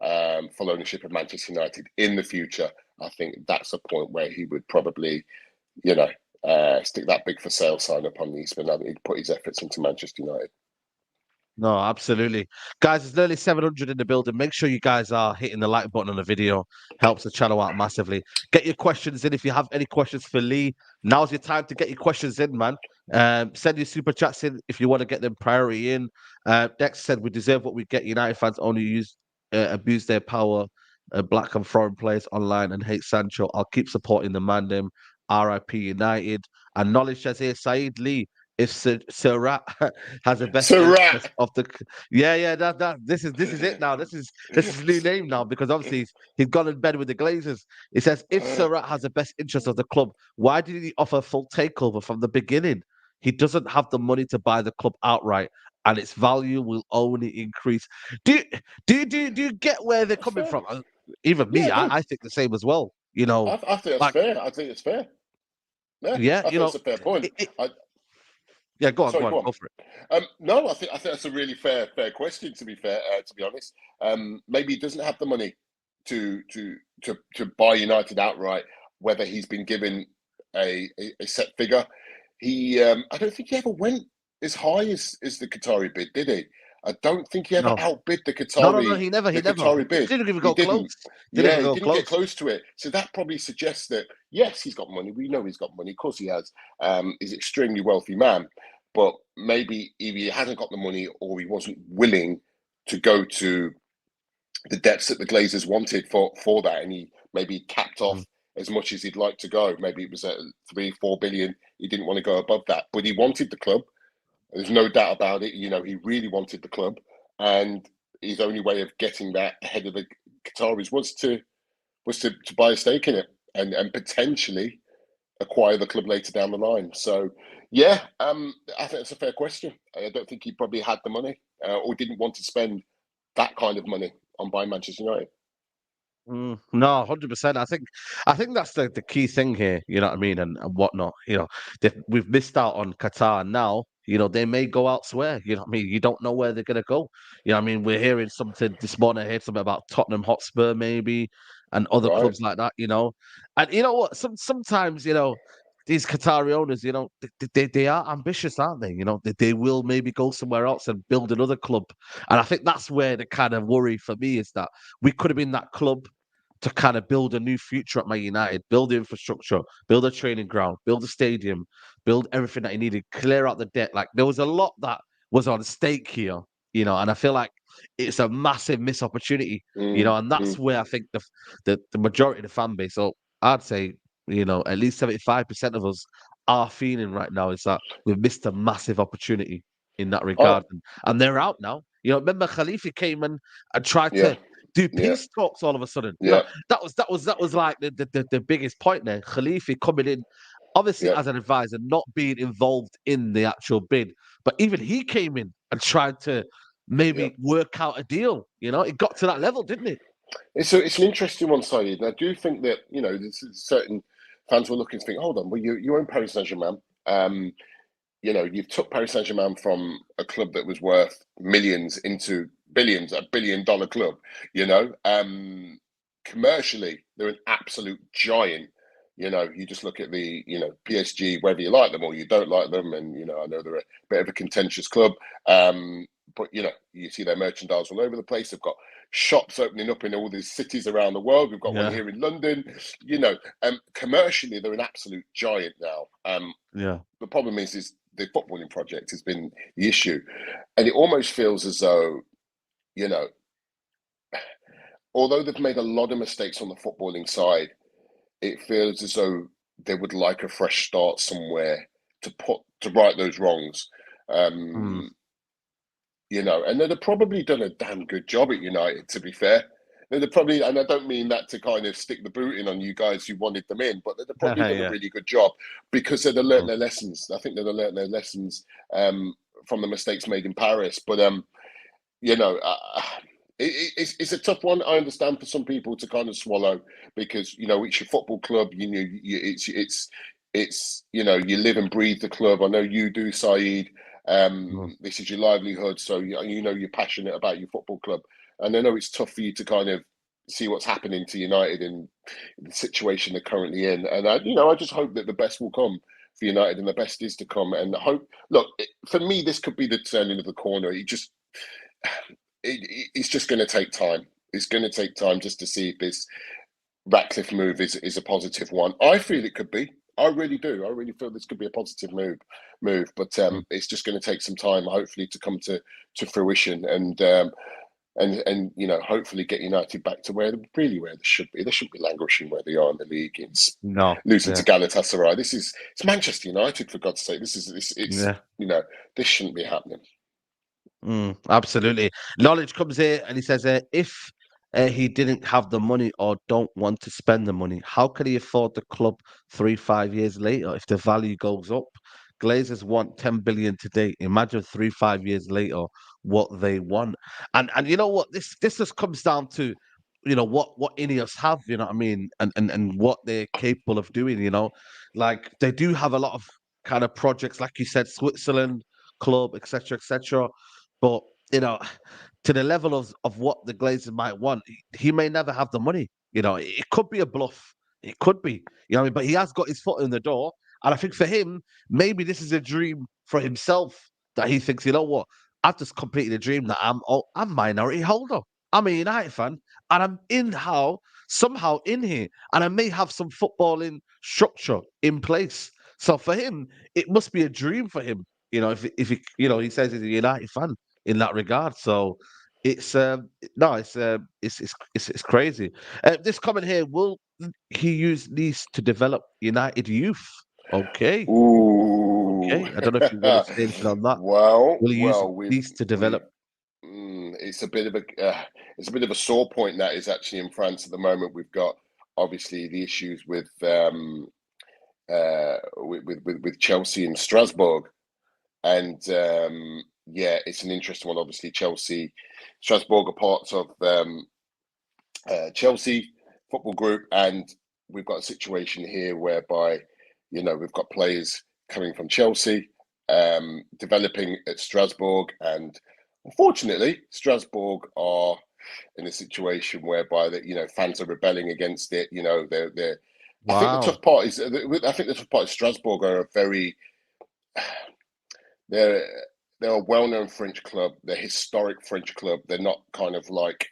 ownership of Manchester United in the future. I think that's a point where he would probably, stick that big for sale sign up on Nice, but now he'd put his efforts into Manchester United. No, absolutely. Guys, there's nearly 700 in the building. Make sure you guys are hitting the like button on the video. Helps the channel out massively. Get your questions in. If you have any questions for Lee, now's your time to get your questions in, man. Send your super chats in if you want to get them priority in. Dex said, we deserve what we get. United fans only abuse their power. Black and foreign players online and hate Sancho. I'll keep supporting the man, them. RIP United. And knowledge says here, Saeed Lee. If Sir Rat has the best interest of the that this is it now. This is his new name now, because obviously he's gone in bed with the Glazers. It says, if Sir Rat has the best interest of the club, why did he offer full takeover from the beginning? He doesn't have the money to buy the club outright, and its value will only increase. Do you get where they're coming from? Even me, I think the same as well. I think that's fair. I think it's fair. Yeah, I think it's a fair point. Go on. Go for it. No, I think that's a really fair question. To be fair, to be honest, maybe he doesn't have the money to buy United outright. Whether he's been given a set figure, I don't think he ever went as high as the Qatari bid, did he? I don't think he ever outbid the Qatari. No, he never. Qatari bid. He didn't even go close. He didn't get close to it. So that probably suggests that yes, he's got money. We know he's got money. Of course, he has. He's an extremely wealthy man. But maybe if he hasn't got the money, or he wasn't willing to go to the depths that the Glazers wanted for that, and he maybe capped off as much as he'd like to go. Maybe it was at 3-4 billion. He didn't want to go above that, but he wanted the club. There's no doubt about it. He really wanted the club, and his only way of getting that ahead of the Qataris was to buy a stake in it and potentially acquire the club later down the line. So, yeah, I think it's a fair question. I don't think he probably had the money or didn't want to spend that kind of money on buying Manchester United. No, 100%. I think that's the key thing here. You know what I mean, and whatnot. We've missed out on Qatar now. They may go elsewhere. You know what I mean? You don't know where they're gonna go. I mean, we're hearing something this morning. I heard something about Tottenham Hotspur maybe, and other clubs like that. And you know what? Sometimes these Qatari owners, they are ambitious, aren't they? They will maybe go somewhere else and build another club. And I think that's where the kind of worry for me is that we could have been that club to kind of build a new future at Man United, build the infrastructure, build a training ground, build a stadium, build everything that you needed, clear out the debt. Like, there was a lot that was on stake here, and I feel like it's a massive missed opportunity, and that's where I think the majority of the fan base, so I'd say, at least 75% of us are feeling right now is that we've missed a massive opportunity in that regard. And they're out now. Remember Khalifa came and tried to do peace talks all of a sudden. That was like the biggest point there. Khalifa coming in, obviously as an advisor, not being involved in the actual bid, but even he came in and tried to maybe work out a deal. It got to that level, didn't it? It's an interesting one, Saeed. And I do think that there's certain fans were looking to think, hold on, well, you own Paris Saint-Germain. You've took Paris Saint-Germain from a club that was worth millions into billions, $1 billion club. Commercially, they're an absolute giant. You just look at the PSG, whether you like them or you don't like them, and I know they're a bit of a contentious club. But you see their merchandise all over the place. They've got shops opening up in all these cities around the world. We've got one here in London. Commercially, they're an absolute giant now. The problem is the footballing project has been the issue, and it almost feels as though you know, although they've made a lot of mistakes on the footballing side, it feels as though they would like a fresh start somewhere to right those wrongs. Mm. And they'd have probably done a damn good job at United, to be fair. They'd have probably, and I don't mean that to kind of stick the boot in on you guys who wanted them in, but they'd have probably done a Yeah. really good job because they'd have learnt Mm. their lessons. I think they'd have learnt their lessons from the mistakes made in Paris. But you know, it's a tough one. I understand for some people to kind of swallow because it's your football club. It's you live and breathe the club. I know you do, Saeed. Mm. This is your livelihood, so you're passionate about your football club, and I know it's tough for you to kind of see what's happening to United in the situation they're currently in. And I just hope that the best will come for United and the best is to come. And I hope, look, for me, this could be the turning of the corner. It's just going to take time. It's going to take time just to see if this Ratcliffe move is a positive one. I feel it could be. I really do. I really feel this could be a positive move. But Mm. it's just going to take some time, hopefully, to come to fruition and hopefully get United back to where they should be. They shouldn't be languishing where they are in the league. It's No. losing Yeah. to Galatasaray. It's Manchester United, for God's sake. It's Yeah. this shouldn't be happening. Absolutely. Knowledge comes here and he says, if he didn't have the money or don't want to spend the money, how can he afford the club 3, 5 years later if the value goes up? Glazers want 10 billion today. Imagine 3, 5 years later what they want. And you know what? This just comes down to, what Ineos have, you know what I mean, and what they're capable of doing, Like they do have a lot of kind of projects, like you said, Switzerland club, etc., etc. But to the level of what the Glazers might want, he may never have the money. It could be a bluff. It could be. You know what I mean? But he has got his foot in the door. And I think for him, maybe this is a dream for himself that he thinks, you know what? I've just completed a dream that I'm minority holder. I'm a United fan and I'm somehow in here. And I may have some footballing structure in place. So for him, it must be a dream for him. If he, he says he's a United fan in that regard. So it's no, it's crazy. This comment here: will he use these to develop United youth? Okay, Ooh. okay. I don't know if you want to say anything on that. well, Will he use well, these to develop? it's a bit of a sore point that is actually in France at the moment. We've got obviously the issues with Chelsea and Strasbourg, and it's an interesting one. Obviously, Strasbourg are parts of Chelsea football group, and we've got a situation here whereby we've got players coming from Chelsea, developing at Strasbourg, and unfortunately, Strasbourg are in a situation whereby fans are rebelling against it. They're. I think the Wow. tough part is. I think the tough part is Strasbourg are a very. They're a well-known French club. They're a historic French club. They're not kind of like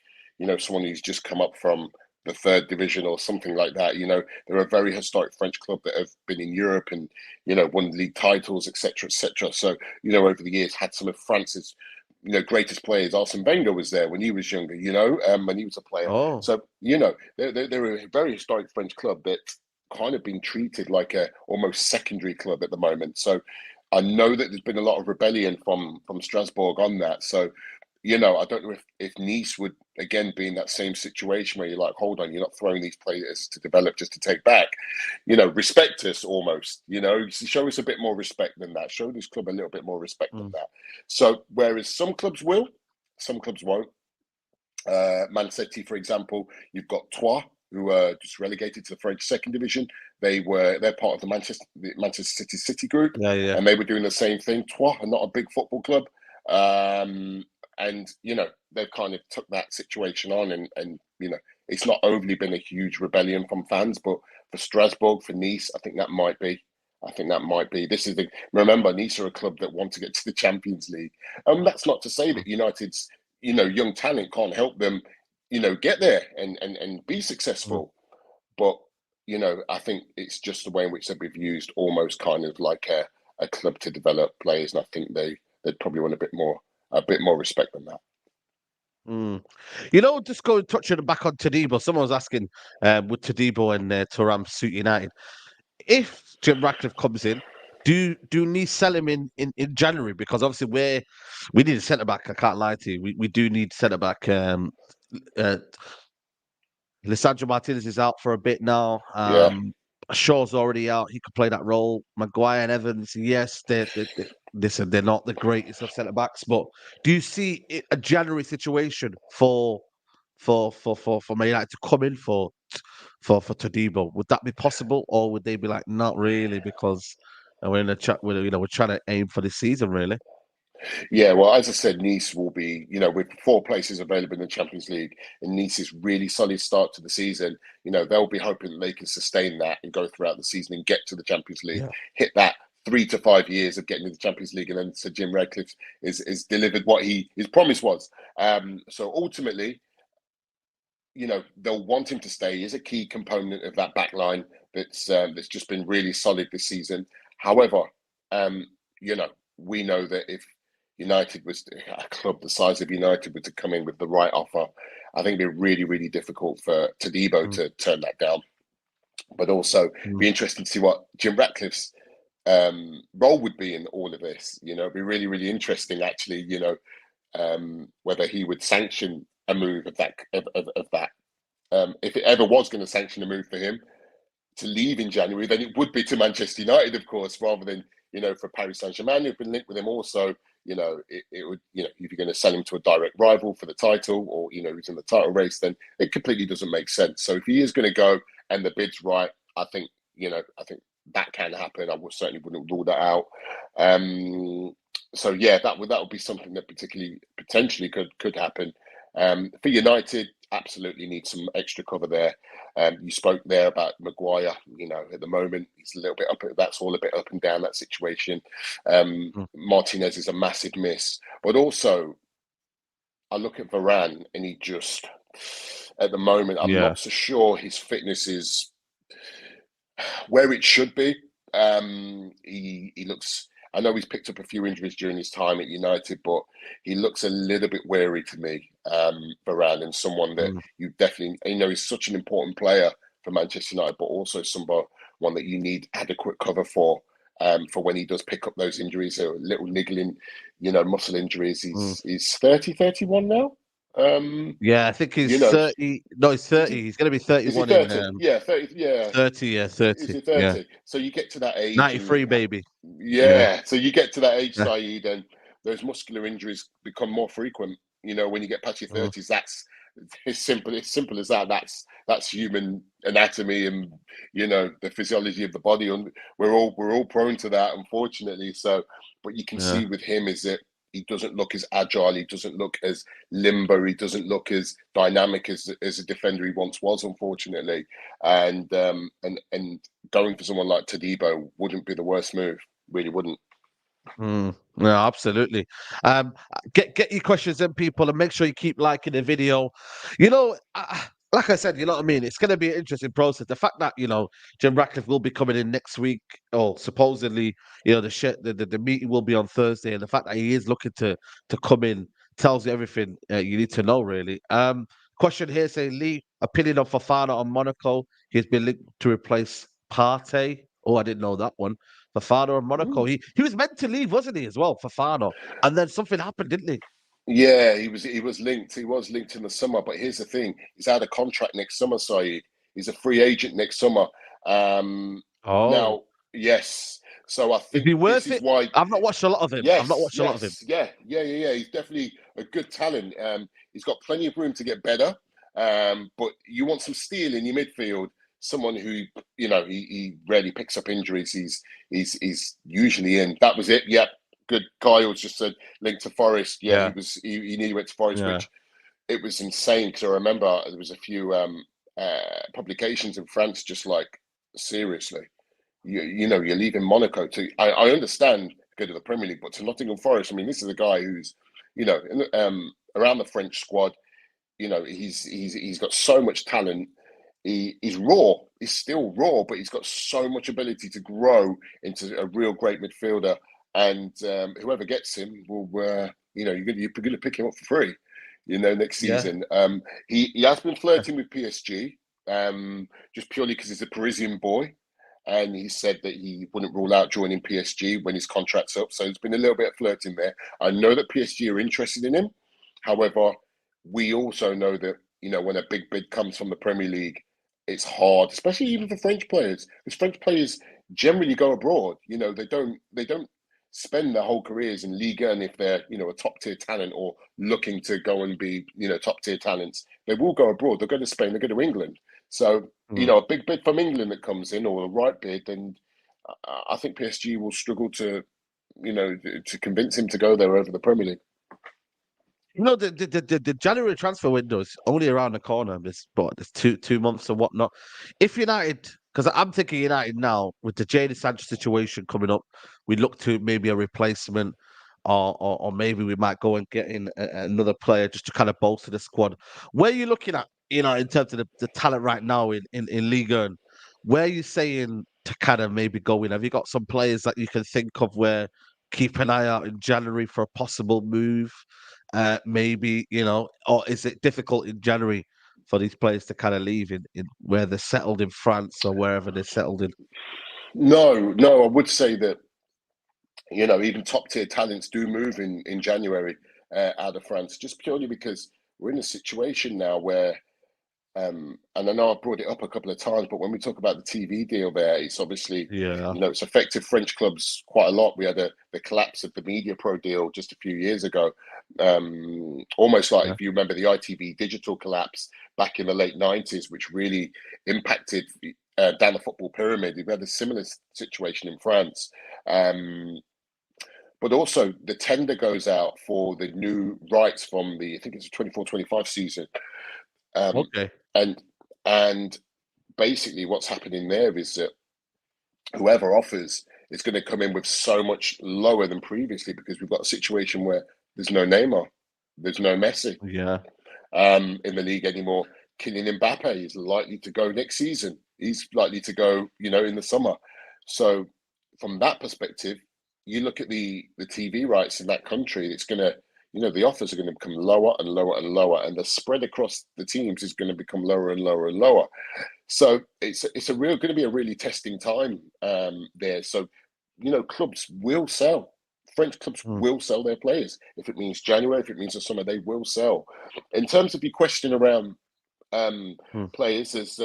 someone who's just come up from the third division or something like that. They're a very historic French club that have been in Europe and won league titles, etc., etc. So over the years had some of France's greatest players. Arsene Wenger was there when he was younger. When he was a player. Oh. So they're a very historic French club that's kind of been treated like a almost secondary club at the moment. So I know that there's been a lot of rebellion from Strasbourg on that. So, I don't know if Nice would again be in that same situation where you're like, hold on, you're not throwing these players to develop just to take back. Respect us almost. Show us a bit more respect than that. Show this club a little bit more respect than that. So, whereas some clubs will, some clubs won't. Man City, for example, you've got Troyes, who are just relegated to the French second division. They're part of the Manchester City group, Yeah, yeah. and they were doing the same thing. Troyes are not a big football club, and they've kind of took that situation on, and it's not overly been a huge rebellion from fans, but for Strasbourg, for Nice, I think that might be. Remember, Nice are a club that want to get to the Champions League. That's not to say that United's young talent can't help them, get there and be successful. But, I think it's just the way in which they've used almost kind of like a club to develop players. And I think they'd probably want a bit more respect than that. Mm. Just going touching back on Tadibo. Someone was asking, would Tadibo and Thuram suit United? If Jim Ratcliffe comes in, do need sell him in January? Because obviously we need a centre back. I can't lie to you. We do need centre back. Uh, Lissandro Martinez is out for a bit now. Yeah. Shaw's already out. He could play that role. Maguire and Evans, yes, listen, they're not the greatest of centre backs, but do you see a January situation for Man United to come in for Todibo? Would that be possible, or would they be like, not really, because we're in a chat, we're trying to aim for this season, really? Yeah, well, as I said, Nice will be, with 4 places available in the Champions League, and Nice's really solid start to the season. They'll be hoping that they can sustain that and go throughout the season and get to the Champions League, Yeah. hit that 3 to 5 years of getting to the Champions League, and then Sir Jim Ratcliffe is delivered what his promise was. So ultimately, they'll want him to stay. He is a key component of that back line that's just been really solid this season. However, we know that if United was a club the size of United were to come in with the right offer, I think it'd be really, really difficult for Todibo Mm, to turn that down. But also mm, be interesting to see what Jim Ratcliffe's role would be in all of this. It'd be really, really interesting actually. Whether he would sanction a move of that if it ever was going to sanction a move for him to leave in January, then it would be to Manchester United, of course, rather than for Paris Saint-Germain, who've been linked with him also. It would if you're going to sell him to a direct rival for the title, or who's in the title race, then it completely doesn't make sense. So if he is going to go and the bid's right, I think that can happen. I certainly wouldn't rule that out. So yeah, that would be something that potentially could happen. For United, absolutely need some extra cover there. You spoke there about Maguire. At the moment he's a little bit up. That's all a bit up and down, that situation. mm. Martinez is a massive miss, but also I look at Varane and he just, at the moment, I'm Yeah. not so sure his fitness is where it should be. He looks. I know he's picked up a few injuries during his time at United, but he looks a little bit wary to me, Varane, and someone that Mm. you definitely, he's such an important player for Manchester United, but also one that you need adequate cover for when he does pick up those injuries, or little niggling, muscle injuries. Mm. He's 30, 31 now. Yeah, I think he's You know, 30. No, he's is 30. he? He's going to be Is he 31 in 30? Yeah, 30. Yeah, 30. Yeah, is 30. he Yeah. 30? So you get to that age, and 93, baby. Yeah. yeah, so you get to that age, Yeah. Saeed, and those muscular injuries become more frequent. When you get past your Mm. 30s, that's it's simple as that. That's human anatomy and the physiology of the body, and we're all prone to that, unfortunately. So, but you can Yeah. see with him is that he doesn't look as agile, he doesn't look as limber, he doesn't look as dynamic as a defender he once was, unfortunately. And going for someone like Tadibo wouldn't be the worst move. Really wouldn't. No, absolutely. Get your questions in, people, and make sure you keep liking the video. Like I said, you know what I mean. It's going to be an interesting process. The fact that Jim Ratcliffe will be coming in next week, or supposedly, the meeting will be on Thursday, and the fact that he is looking to come in tells you everything you need to know, really. Question here saying, Lee, opinion of Fofana on Monaco. He's been linked to replace Partey. Oh, I didn't know that one. Fofana and Monaco. Ooh. He was meant to leave, wasn't he, as well, Fofana? And then something happened, didn't he? Yeah, he was linked. He was linked in the summer, but here's the thing: he's out of contract next summer. Saeed, he's a free agent next summer. Um, Oh, Now, yes. So I is think he this worth is it? why. I've not watched a lot of him. I've not Yes, watched a lot of him. yes, yeah. He's definitely a good talent. He's got plenty of room to get better. But you want some steel in your midfield. Someone who he rarely picks up injuries. He's usually in. That was it. Yep. Good. Kyle's just said linked to Forest. Yeah, Yeah, he nearly went to Forest, yeah, which it was insane because I remember there was a few publications in France just like, seriously, you're leaving Monaco to. I understand go to the Premier League, but to Nottingham Forest. I mean, this is a guy who's around the French squad. He's got so much talent. He's raw. He's still raw, but he's got so much ability to grow into a real great midfielder. And whoever gets him will, you're going to pick him up for free. next Yeah. season. He has been flirting with PSG, just purely because he's a Parisian boy. And he said that he wouldn't rule out joining PSG when his contract's up. So there's been a little bit of flirting there. I know that PSG are interested in him. However, we also know that, when a big bid comes from the Premier League, it's hard, especially even for French players. Because French players generally go abroad. They don't spend their whole careers in Ligue 1 if they're, a top tier talent or looking to go and be, top tier talents. They will go abroad. They'll go to Spain, they'll go to England. So, a big bid from England that comes in, or a right bid, and I think PSG will struggle to, to convince him to go there over the Premier League. The January transfer window is only around the corner. There's 2 months or whatnot. If United, because I'm thinking United now with the Jadon Sancho situation coming up, we look to maybe a replacement, or maybe we might go and get in another player just to kind of bolster the squad. Where are you looking at, in terms of the talent right now in Ligue 1? Where are you saying to kind of maybe go in? Have you got some players that you can think of where keep an eye out in January for a possible move? Maybe, or is it difficult in January for these players to kind of leave in where they're settled in France or wherever they're settled in? No, I would say that, even top tier talents do move in January out of France, just purely because we're in a situation now where, and I know I've brought it up a couple of times, but when we talk about the TV deal there, it's obviously, Yeah. it's affected French clubs quite a lot. We had the collapse of the Media Pro deal just a few years ago. Almost like, Yeah. if you remember, the ITV digital collapse back in the late 90s, which really impacted down the football pyramid. We've had a similar situation in France. But also the tender goes out for the new rights from I think it's a 24-25 season. Okay. And basically what's happening there is that whoever offers is going to come in with so much lower than previously, because we've got a situation where there's no Neymar, there's no Messi Yeah. in the league anymore. Kylian Mbappe is likely to go next season. He's likely to go, in the summer. So from that perspective, you look at the TV rights in that country, it's going to, the offers are going to become lower and lower and lower, and the spread across the teams is going to become lower and lower and lower. So it's going to be a really testing time there. So, clubs will sell. French clubs will sell their players. If it means January, if it means the summer, they will sell. In terms of your question around players, there's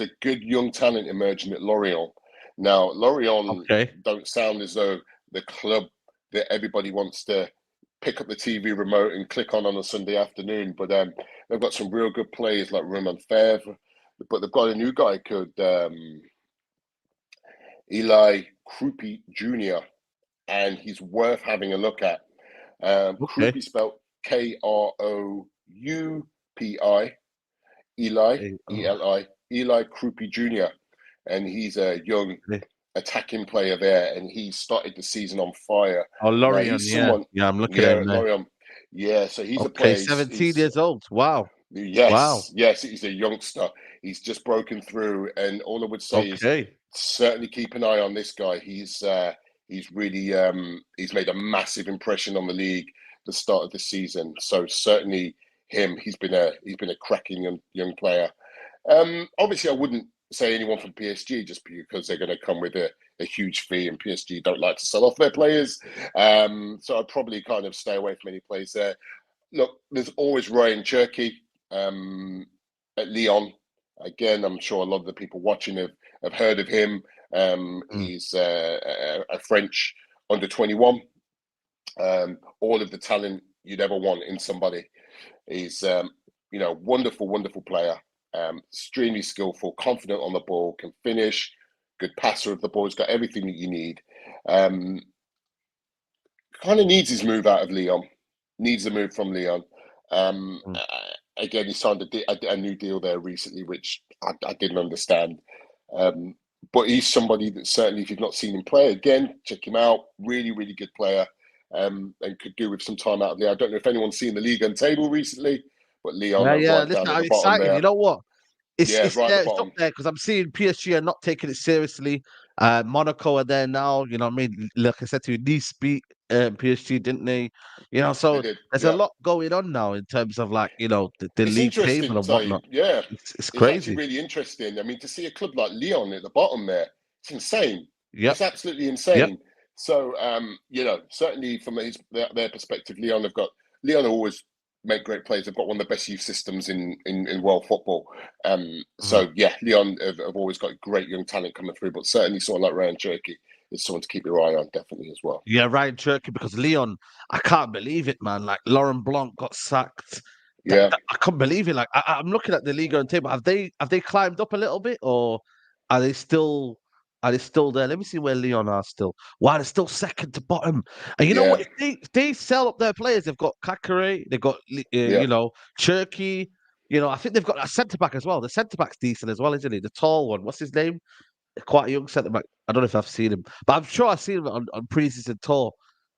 a good young talent emerging at Lorient. Now, Lorient don't sound as though the club that everybody wants to pick up the TV remote and click on a Sunday afternoon, but they've got some real good players like Romain Fèvre, but they've got a new guy called Eli Kroupi Jr., and he's worth having a look at. Kroupi spelled Kroupi, Eli, E-L-I, Eli Kroupi Jr., and he's a young attacking player there, and he started the season on fire. Oh, Lorient, yeah, I'm looking at him there. Lorient. Yeah, so he's a player. 17 years old. Wow. Yes, he's a youngster. He's just broken through, and all I would say is certainly keep an eye on this guy. He's really he's made a massive impression on the league at the start of the season. So certainly him. He's been a cracking young player. Obviously, I wouldn't say anyone from PSG just because they're going to come with a huge fee, and PSG don't like to sell off their players. So I'd probably kind of stay away from any players there. Look, there's always Ryan Cherki at Lyon. Again, I'm sure a lot of the people watching have heard of him. He's a French under-21. All of the talent you'd ever want in somebody. He's wonderful, wonderful player. Extremely skillful, confident on the ball, can finish, good passer of the ball. He's got everything that you need. Kind of needs his move out of Lyon. Needs a move from Lyon. Again, he signed a new deal there recently, which I didn't understand. But he's somebody that certainly, if you've not seen him play, again, check him out. Really, really good player, and could do with some time out of there. I don't know if anyone's seen the Ligue 1 table recently, but Lyon are right listen, down at I'm the bottom excited. there. You know what? It's right there, at the it's up bottom. there because I'm seeing PSG are not taking it seriously. Monaco are there now. You know what I mean? Like I said to you, Nice beat PSG, didn't they? They So did. there's a Yeah. lot going on now in terms of like the It's league interesting, table and Taib. whatnot. Yeah, It's it's actually crazy. really interesting. I mean, to see a club like Lyon at the bottom there, it's insane. Yep, It's absolutely yep. insane. So, certainly from their perspective, Lyon always make great players. They've got one of the best youth systems in world football. Mhm. So yeah, Lyon have always got great young talent coming through. But certainly someone like Ryan Cherky is someone to keep your eye on, definitely as well. Yeah, Ryan Cherky, because Leon, I can't believe it, man. Like Laurent Blanc got sacked. Yeah, I can't believe it. Like I'm looking at the league on table. Have they climbed up a little bit, or are they still are they still there? Let me see where Leon are still. Wow, they're still second to bottom. And you know yeah, what? If they sell up their players, they've got Kakare, they've got yeah. Cherky. I think they've got a centre back as well. The centre back's decent as well, isn't he? The tall one. What's his name? Quite a young centre back. I don't know if I've seen him, but I'm sure I've seen him on pre-season tour.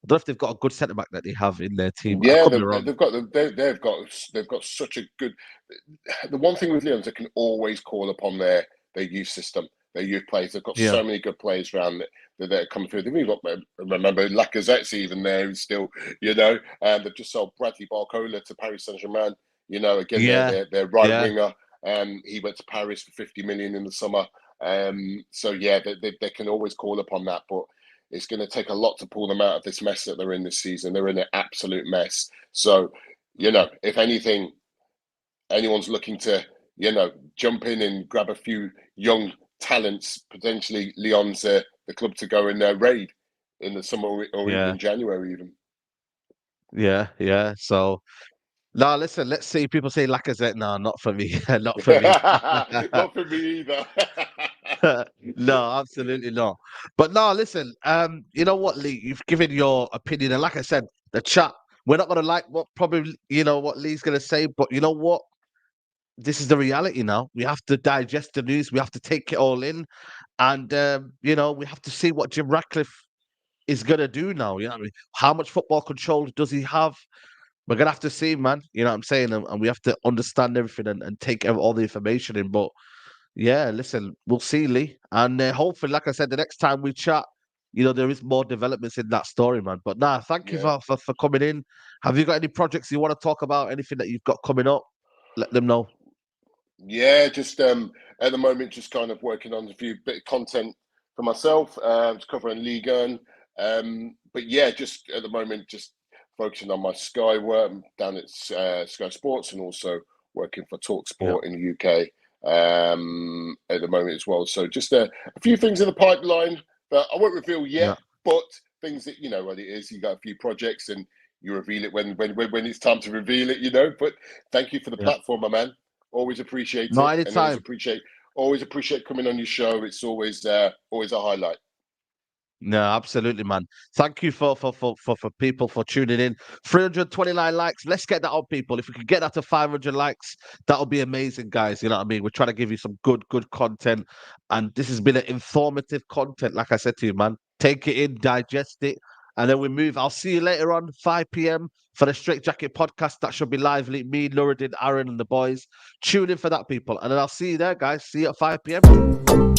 I don't know if they've got a good centre back that they have in their team. I Yeah, could be wrong. they've got such a good. The one thing with Lions, they can always call upon their youth system, their youth players. They've got Yeah, so many good players around that are coming through. They've even got, remember, Lacazette's even there, and still, they've just sold Bradley Barcola to Paris Saint-Germain. Again, yeah, their right yeah, winger. He went to Paris for 50 million in the summer. So yeah, they can always call upon that, but it's going to take a lot to pull them out of this mess that they're in this season. They're in an absolute mess. So, if anything, anyone's looking to, jump in and grab a few young talents, potentially Lyon's the club to go and raid in the summer or even yeah, in January, even. yeah. So no, listen. Let's see. People say Lacazette. No, not for me. Not for me. Not for me either. No, absolutely not. But no, listen. You know what, Lee? You've given your opinion, and like I said, the chat. We're not gonna like what probably what Lee's gonna say, but you know what? This is the reality now. We have to digest the news. We have to take it all in, and we have to see what Jim Ratcliffe is gonna do now. You know what I mean? How much football control does he have? We're gonna have to see, man. You know what I'm saying? And we have to understand everything and take all the information in. But yeah, listen, we'll see, Lee. And hopefully, like I said, the next time we chat, there is more developments in that story, man. But nah, thank you Yeah. for coming in. Have you got any projects you want to talk about? Anything that you've got coming up? Let them know. Yeah, just at the moment, just kind of working on a few bit of content for myself, to covering Ligue 1. But yeah, just at the moment, just focusing on my Sky work down at Sky Sports, and also working for Talk Yeah, Sport in the UK at the moment as well. So just a few things in the pipeline that I won't reveal yeah. yet, but things that you know what it is. You got a few projects, and you reveal it when it's time to reveal it. But thank you for the Yeah. platform, my man. Always appreciate No, it, and anytime. always appreciate coming on your show. It's always always a highlight. No, absolutely, man. Thank you for people for tuning in. 329 likes. Let's get that up, people. If we could get that to 500 likes, that'll be amazing, guys. You know what I mean? We're trying to give you some good content, and this has been an informative content. Like I said to you, man, take it in, digest it, and then we move. I'll see you later on 5 p.m. for the Straight Jacket podcast. That should be lively. Me, Nuruddin, Aaron, and the boys. Tune in for that, people, and then I'll see you there, guys. See you at 5 p.m.